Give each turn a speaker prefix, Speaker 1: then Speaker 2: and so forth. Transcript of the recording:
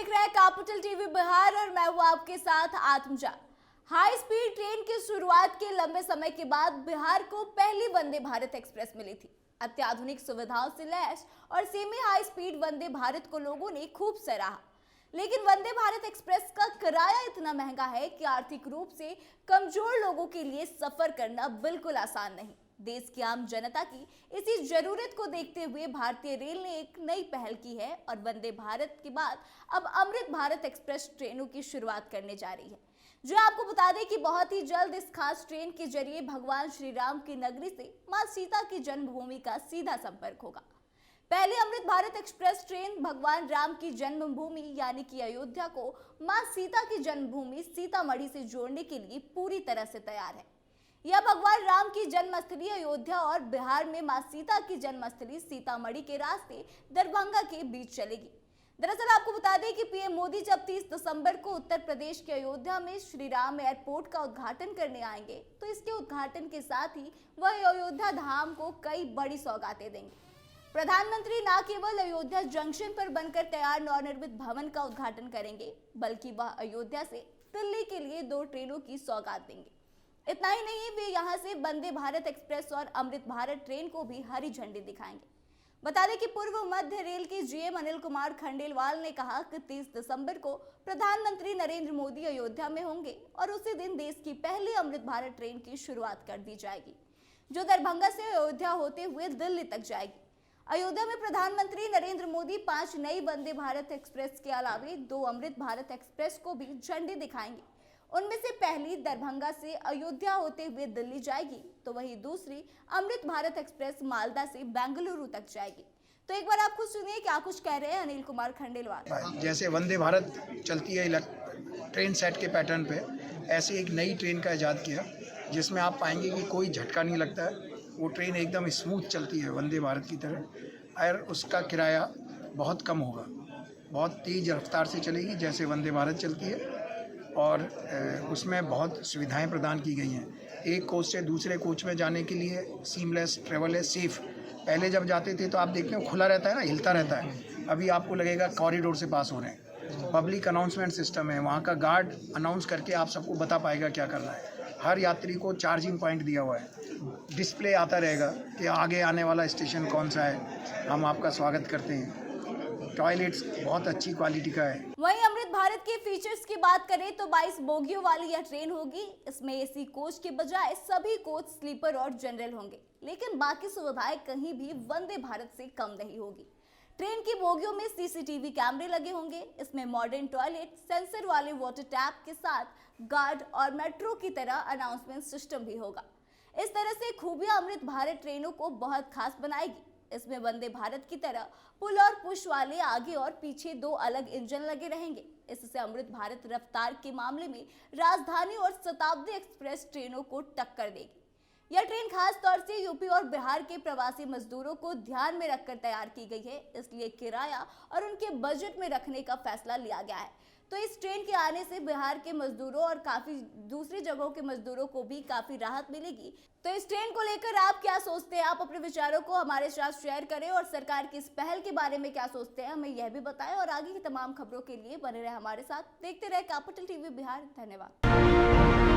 Speaker 1: देख रहे हैं कैपिटल टीवी बिहार और मैं हूं आपके साथ आत्मजा। हाई स्पीड ट्रेन की शुरुआत के लंबे समय के बाद बिहार को पहली वंदे भारत एक्सप्रेस मिली थी। अत्याधुनिक सुविधाओं से लैस और semi high speed Vande Bharat को लोगों ने खूब सराहा। लेकिन वंदे भारत एक्सप्रेस का किराया इतना महंगा है कि आर्थिक रूप से कमजोर लोगों के लिए सफर करना बिल्कुल आसान नहीं। देश की आम जनता की इसी जरूरत को देखते हुए भारतीय रेल ने एक नई पहल की है और वंदे भारत के बाद अब अमृत भारत एक्सप्रेस ट्रेनों की शुरुआत करने जा रही है। जो आपको बता दें कि बहुत ही जल्द इस खास ट्रेन के जरिए भगवान श्री राम की नगरी से मां सीता की जन्मभूमि का सीधा संपर्क होगा। पहले अमृत भारत एक्सप्रेस ट्रेन भगवान राम की जन्मभूमि यानी कि अयोध्या को मां सीता की जन्मभूमि सीतामढ़ी से जोड़ने के लिए पूरी तरह से तैयार है। यह भगवान राम की जन्मस्थली अयोध्या और बिहार में मां सीता की जन्मस्थली सीतामढ़ी के रास्ते दरभंगा के बीच चलेगी। दरअसल आपको बता दें कि पीएम मोदी जब 30 दिसंबर को उत्तर प्रदेश के अयोध्या में श्री राम एयरपोर्ट का उद्घाटन करने आएंगे, तो इसके उद्घाटन के साथ ही वह अयोध्या धाम को कई बड़ी सौगातें देंगे। प्रधानमंत्री न केवल अयोध्या जंक्शन पर बनकर तैयार नवनिर्मित भवन का उद्घाटन करेंगे, बल्कि वह अयोध्या से दिल्ली के लिए 2 ट्रेनों की सौगात देंगे। इतना ही नहीं, वे यहां से वंदे भारत एक्सप्रेस और अमृत भारत ट्रेन को भी हरी झंडी दिखाएंगे। बता दें कि पूर्व मध्य रेल के जीएम अनिल कुमार खंडेलवाल ने कहा कि 30 दिसंबर को प्रधानमंत्री नरेंद्र मोदी अयोध्या में होंगे और उसी दिन देश की पहली अमृत भारत ट्रेन की शुरुआत कर दी जाएगी, जो दरभंगा से अयोध्या होते हुए दिल्ली तक जाएगी। अयोध्या में प्रधानमंत्री नरेंद्र मोदी 5 नई वंदे भारत एक्सप्रेस के अलावे 2 अमृत भारत एक्सप्रेस को भी झंडी दिखाएंगे। उनमें से पहली दरभंगा से अयोध्या होते हुए दिल्ली जाएगी, तो वही दूसरी अमृत भारत एक्सप्रेस मालदा से बेंगलुरु तक जाएगी। तो एक बार आप खुद सुनिए क्या कुछ कह रहे हैं अनिल कुमार खंडेलवाल।
Speaker 2: जैसे वंदे भारत चलती है ट्रेन सेट के पैटर्न पे, ऐसे एक नई ट्रेन का इजाद किया जिसमें आप पाएंगे कि कोई झटका नहीं लगता है। वो ट्रेन एकदम स्मूथ चलती है वंदे भारत की तरह, और उसका किराया बहुत कम होगा, बहुत तेज़ रफ्तार से चलेगी जैसे वंदे भारत चलती है, और उसमें बहुत सुविधाएं प्रदान की गई हैं। एक कोच से दूसरे कोच में जाने के लिए सीमलेस ट्रेवल है, सेफ़। पहले जब जाते थे तो आप देखते हो खुला रहता है ना, हिलता रहता है। अभी आपको लगेगा कॉरिडोर से पास हो रहे हैं। पब्लिक अनाउंसमेंट सिस्टम है, वहाँ का गार्ड अनाउंस करके आप सबको बता पाएगा क्या करना है। हर यात्री को चार्जिंग पॉइंट दिया हुआ है, डिस्प्ले आता रहेगा कि आगे आने वाला स्टेशन कौन सा है, हम आपका स्वागत करते हैं। टॉयलेट्स बहुत अच्छी क्वालिटी का है।
Speaker 1: वहीं अमृत भारत के फीचर्स की बात करें तो 22 बोगियों वाली यह ट्रेन होगी। इसमें एसी कोच के बजाय सभी कोच स्लीपर और जनरल होंगे, लेकिन बाकी सुविधाएं कहीं भी वंदे भारत से कम नहीं होगी। ट्रेन की बोगियों में सीसीटीवी कैमरे लगे होंगे। इसमें मॉडर्न टॉयलेट, सेंसर वाले वाटर टैप के साथ गार्ड और मेट्रो की तरह अनाउंसमेंट सिस्टम भी होगा। इस तरह से खूबियां अमृत भारत ट्रेनों को बहुत खास बनाएगी। इसमें वंदे भारत की तरह पुल और पुश वाले आगे और पीछे 2 अलग इंजन लगे रहेंगे। इससे अमृत भारत रफ्तार के मामले में राजधानी और शताब्दी एक्सप्रेस ट्रेनों को टक्कर देगी। यह ट्रेन खास तौर से यूपी और बिहार के प्रवासी मजदूरों को ध्यान में रखकर तैयार की गई है, इसलिए किराया और उनके बजट में रखने का फैसला लिया गया है। तो इस ट्रेन के आने से बिहार के मजदूरों और काफी दूसरी जगहों के मजदूरों को भी काफी राहत मिलेगी। तो इस ट्रेन को लेकर आप क्या सोचते हैं? आप अपने विचारों को हमारे साथ शेयर करें और सरकार की इस पहल के बारे में क्या सोचते हैं हमें यह भी बताएं। और आगे की तमाम खबरों के लिए बने रहे हमारे साथ, देखते रहे कैपिटल टीवी बिहार। धन्यवाद।